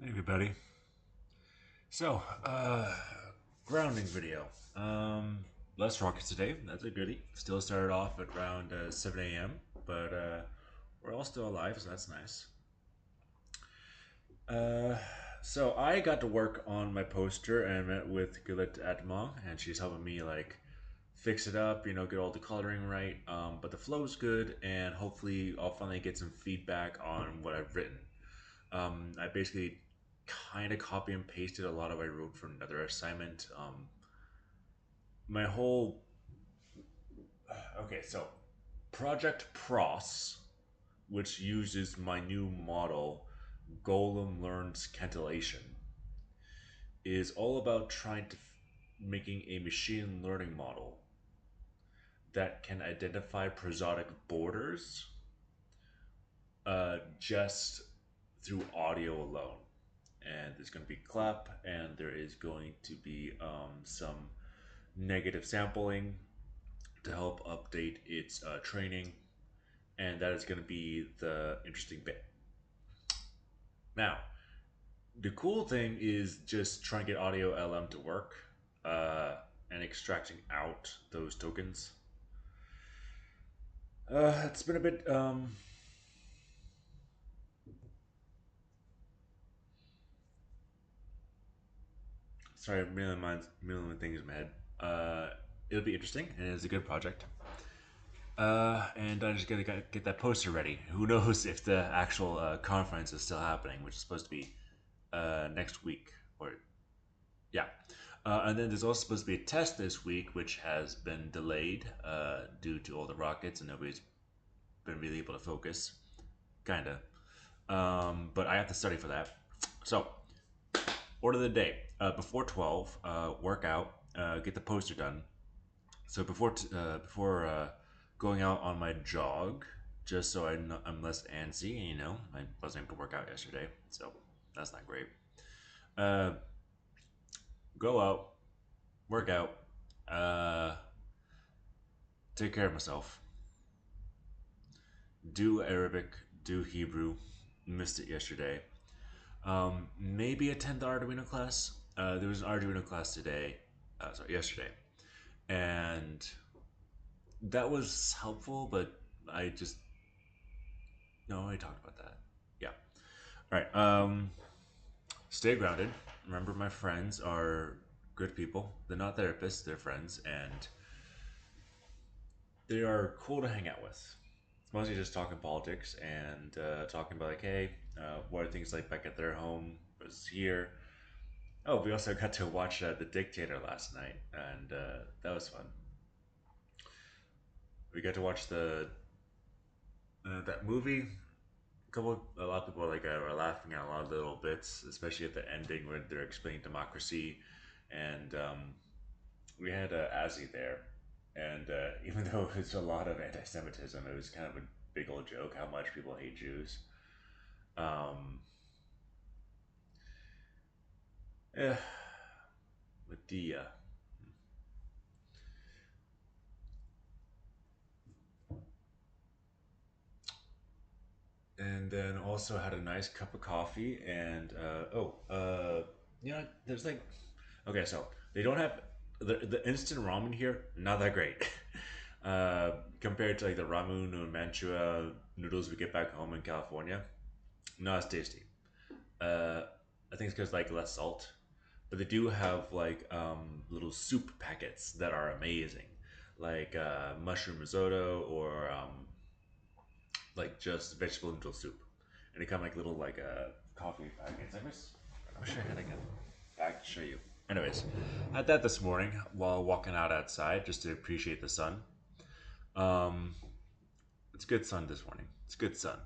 Hey everybody. So, grounding video. Less rockets today. That's a goodie. Still started off at around 7 a.m., but we're all still alive, so that's nice. Uh, so I got to work on my poster and met with Gulit Atma, and she's helping me like fix it up, get all the coloring right. But the flow's good, and hopefully I'll finally get some feedback on what I've written. I basically kind of copy and pasted a lot of what I wrote from another assignment. My whole okay, so Project Pros, which uses my new model, Golem Learned Scintillation, is all about trying to making a machine learning model that can identify prosodic borders just through audio alone. And there's going to be clap, and there is going to be some negative sampling to help update its training, and that is going to be the interesting bit. Now, the cool thing is just trying to get audio LM to work and extracting out those tokens. It's been a bit. Sorry, million things in my head. It'll be interesting, and it's a good project. And I'm just gonna get that poster ready. Who knows if the actual conference is still happening, which is supposed to be next week, or yeah. And then there's also supposed to be a test this week, which has been delayed due to all the rockets, and nobody's been really able to focus. Kinda. But I have to study for that. So, order of the day. Before 12, work out, get the poster done. So before going out on my jog, just so I'm less antsy, I wasn't able to work out yesterday, so that's not great. Uh, go out, work out, uh, take care of myself, do Arabic, do Hebrew. Missed it yesterday. Maybe attend the Arduino class. There was an Arduino class today, sorry, yesterday, and that was helpful. But I just no, I talked about that. Yeah. All right. Stay grounded. Remember, my friends are good people. They're not therapists. They're friends, and they are cool to hang out with. It's mostly just talking politics and talking about like, hey, what are things like back at their home versus here. Oh, we also got to watch The Dictator last night, and that was fun. We got to watch the that movie. A lot of people are laughing at a lot of little bits, especially at the ending when they're explaining democracy, and we had Azzy there, and even though it was a lot of anti-Semitism, it was kind of a big old joke how much people hate Jews. Um, yeah, Medea. And then also had a nice cup of coffee, and there's like, okay, so they don't have the instant ramen here, not that great. Compared to like the ramen or manchua noodles we get back home in California, not as tasty. uh, I think it's because like less salt, but they do have like little soup packets that are amazing, like mushroom risotto or like just vegetable noodle soup, and they come like little like coffee packets. I wish I had like a bag to show you. Anyways, I had that this morning while walking out outside just to appreciate the sun. Um, it's good sun this morning. It's good sun.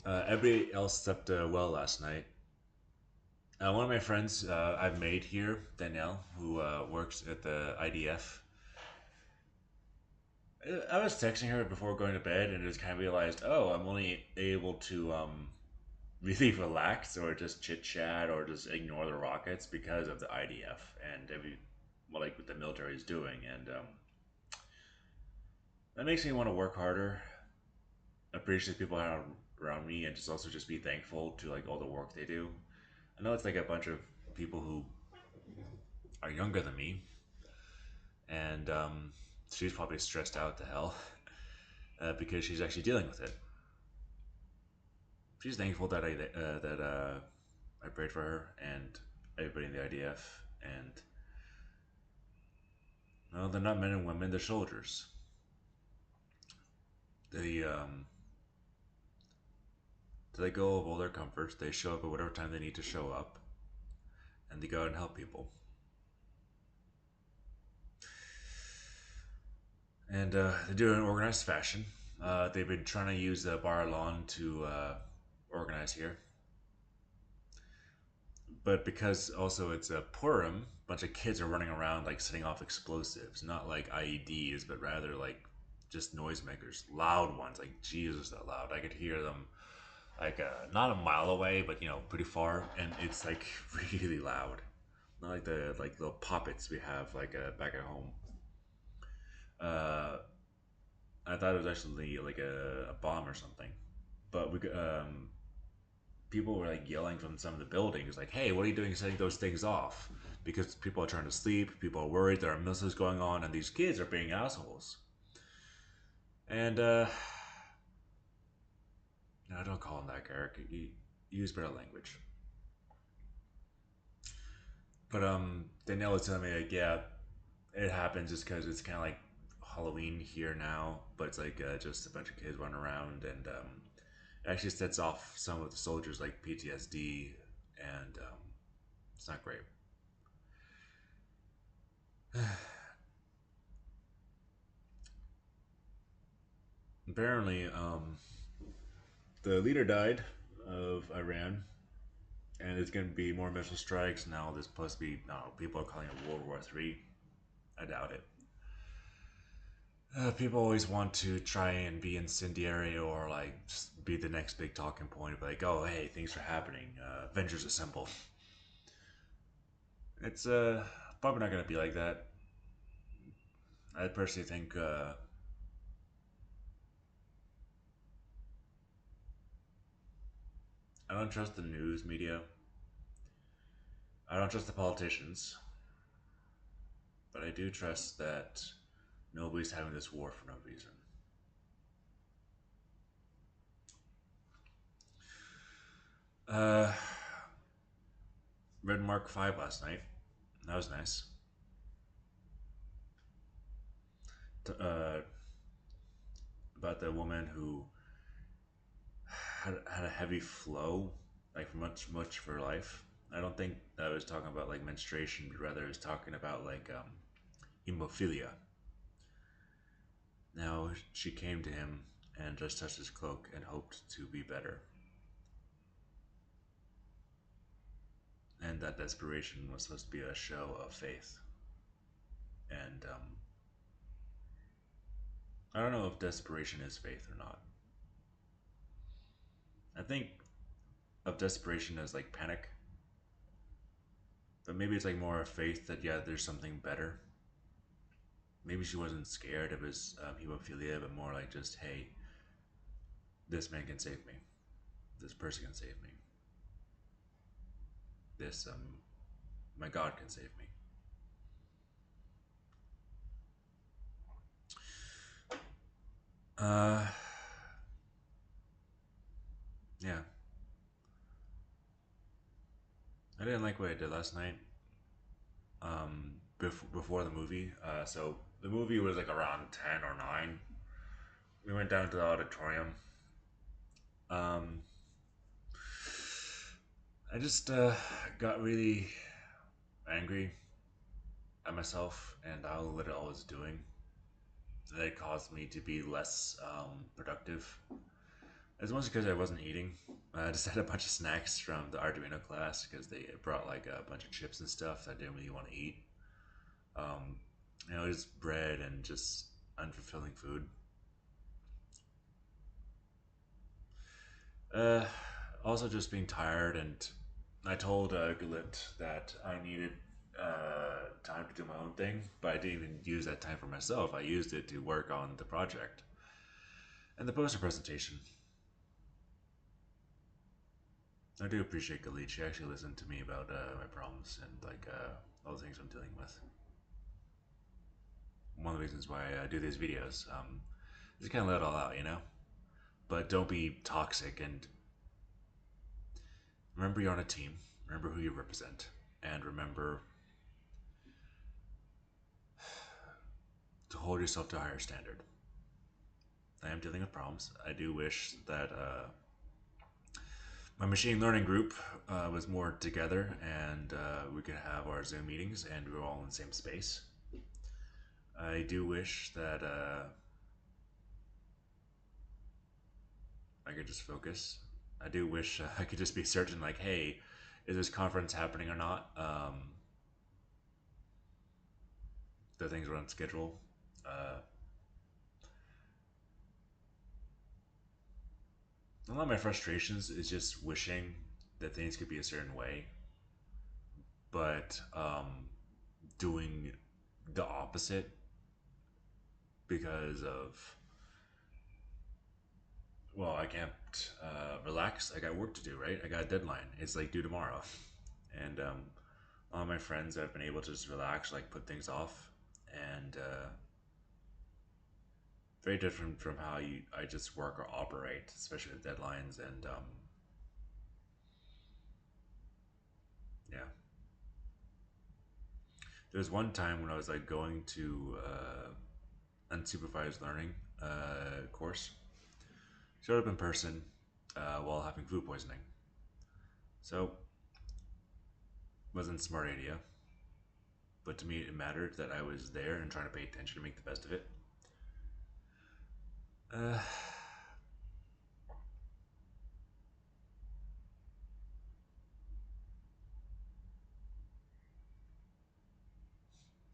Everybody else slept well last night. One of my friends I've made here, Danielle, who works at the IDF. I was texting her before going to bed and just kind of realized, oh, I'm only able to really relax or just chit chat or just ignore the rockets because of the IDF and like what the military is doing, and that makes me want to work harder. Appreciate people how around me, and just also just be thankful to like all the work they do. I know it's like a bunch of people who are younger than me, and she's probably stressed out to hell because she's actually dealing with it. She's thankful that I prayed for her and everybody in the IDF, and no, they're not men and women; they're soldiers. They to let go of all their comforts. They show up at whatever time they need to show up, and they go out and help people. And they do it in organized fashion. They've been trying to use the bar lawn to organize here, but because also it's a Purim, a bunch of kids are running around like setting off explosives, not like IEDs, but rather like just noisemakers, loud ones, like Jesus, that loud. I could hear them like not a mile away, but pretty far, and it's like really loud. Not like the like little poppets we have like back at home. Uh, I thought it was actually like a bomb or something, but people were like yelling from some of the buildings, like, "Hey, what are you doing setting those things off?" Because people are trying to sleep, people are worried there are missiles going on, and these kids are being assholes. And no, don't call him that, Eric. Use better language. But Danielle was telling me like, yeah, it happens just because it's kind of like Halloween here now, but it's like just a bunch of kids running around, and it actually sets off some of the soldiers like PTSD, and it's not great. Apparently, the leader died of Iran, and there's going to be more missile strikes. Now there's supposed to be, no, people are calling it World War III. I doubt it. People always want to try and be incendiary or like just be the next big talking point, like, oh, hey, things are happening. Avengers Assemble. It's probably not going to be like that. I personally think I don't trust the news media. I don't trust the politicians, but I do trust that nobody's having this war for no reason. Uh, Read Mark 5 last night. That was nice. Uh, about the woman who had a heavy flow, like for much for life. I don't think that was talking about like menstruation, but rather it was talking about like hemophilia. Now she came to him and just touched his cloak and hoped to be better. And that desperation was supposed to be a show of faith. And I don't know if desperation is faith or not. I think of desperation as like panic, but maybe it's like more of faith that yeah, there's something better. Maybe she wasn't scared of his hemophilia, but more like just hey, this man can save me. This person can save me. This my God can save me. Uh, yeah, I didn't like what I did last night. Before the movie. So the movie was like around 10 or 9. We went down to the auditorium. Um, I just got really angry at myself and how little I was doing. That caused me to be less productive. It's mostly because I wasn't eating. I just had a bunch of snacks from the Arduino class because they brought like a bunch of chips and stuff that I didn't really want to eat. Um, just bread and just unfulfilling food. Uh, Also, just being tired, and I told Galit that I needed time to do my own thing, but I didn't even use that time for myself. I used it to work on the project and the poster presentation. I do appreciate Galit. She actually listened to me about my problems and all the things I'm dealing with. One of the reasons why I do these videos, just kind of let it all out, you know. But don't be toxic and remember you're on a team. Remember who you represent, and remember to hold yourself to a higher standard. I am dealing with problems. I do wish that my machine learning group was more together and we could have our Zoom meetings and we were all in the same space. I do wish that I could just focus. I do wish I could just be certain, like, hey, is this conference happening or not? The things are on schedule. A lot of my frustrations is just wishing that things could be a certain way, but doing the opposite because of, well, I can't relax. I got work to do, right? I got a deadline. It's like due tomorrow, and all my friends have been able to just relax, like put things off, and very different from how I just work or operate, especially with deadlines and yeah. There was one time when I was like going to unsupervised learning course, showed up in person while having food poisoning. So wasn't a smart idea, but to me it mattered that I was there and trying to pay attention to make the best of it. Uh,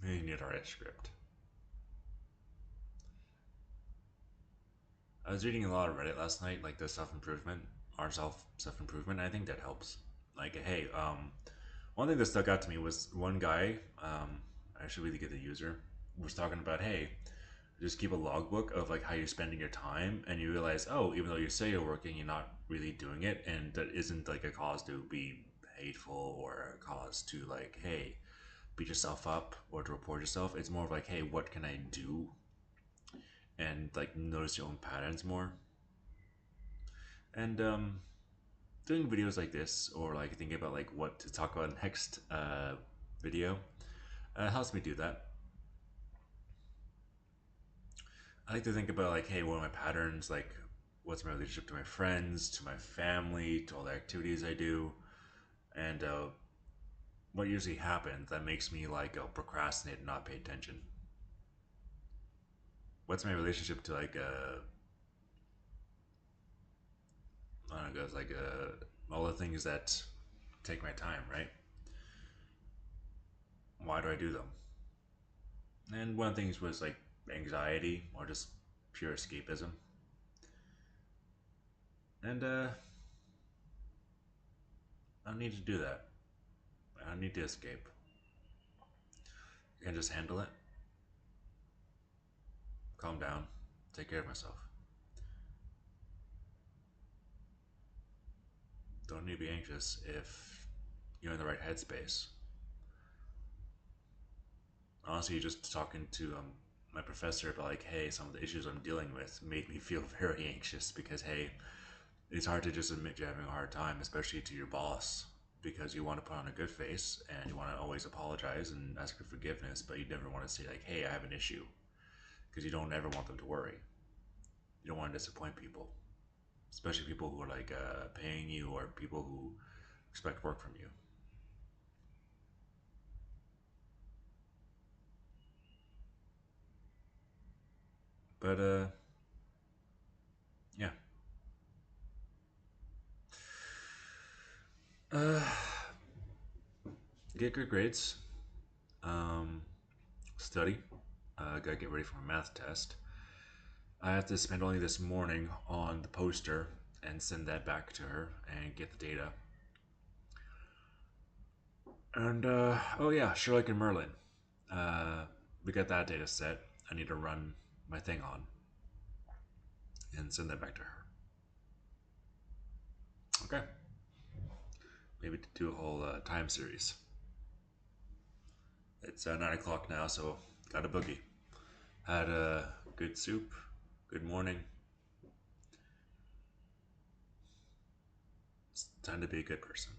you need to write a script. I was reading a lot of Reddit last night, like the self improvement, our self improvement. I think that helps. Like, hey, one thing that stuck out to me was one guy. I should really get the user was talking about, hey, just keep a logbook of like how you're spending your time, and you realize, oh, even though you say you're working, you're not really doing it, and that isn't like a cause to be hateful or a cause to like, hey, beat yourself up or to report yourself. It's more of like, hey, what can I do, and like notice your own patterns more. And doing videos like this or like thinking about like what to talk about next video helps me do that. I like to think about like, hey, what are my patterns? Like, what's my relationship to my friends, to my family, to all the activities I do, and what usually happens that makes me like procrastinate and not pay attention. What's my relationship to like I don't know, guys, like all the things that take my time, right? Why do I do them? And one of the things was like anxiety or just pure escapism. And I don't need to do that. I don't need to escape. I can just handle it, calm down, take care of myself. Don't need to be anxious if you're in the right headspace. Honestly, just talking to my professor about like, hey, some of the issues I'm dealing with made me feel very anxious because hey, it's hard to just admit you're having a hard time, especially to your boss, because you want to put on a good face and you want to always apologize and ask for forgiveness, but you never want to say like, hey, I have an issue, because you don't ever want them to worry. You don't want to disappoint people, especially people who are like paying you or people who expect work from you. But yeah, uh, get good grades. Um, Study. Gotta get ready for my math test. I have to spend only this morning on the poster and send that back to her and get the data. And oh yeah, Sherlock and Merlin. Uh, we got that data set. I need to run my thing on and send that back to her. Okay. maybe to do a whole time series. It's 9 o'clock now, so got a boogie. Had a good soup, good morning. It's time to be a good person.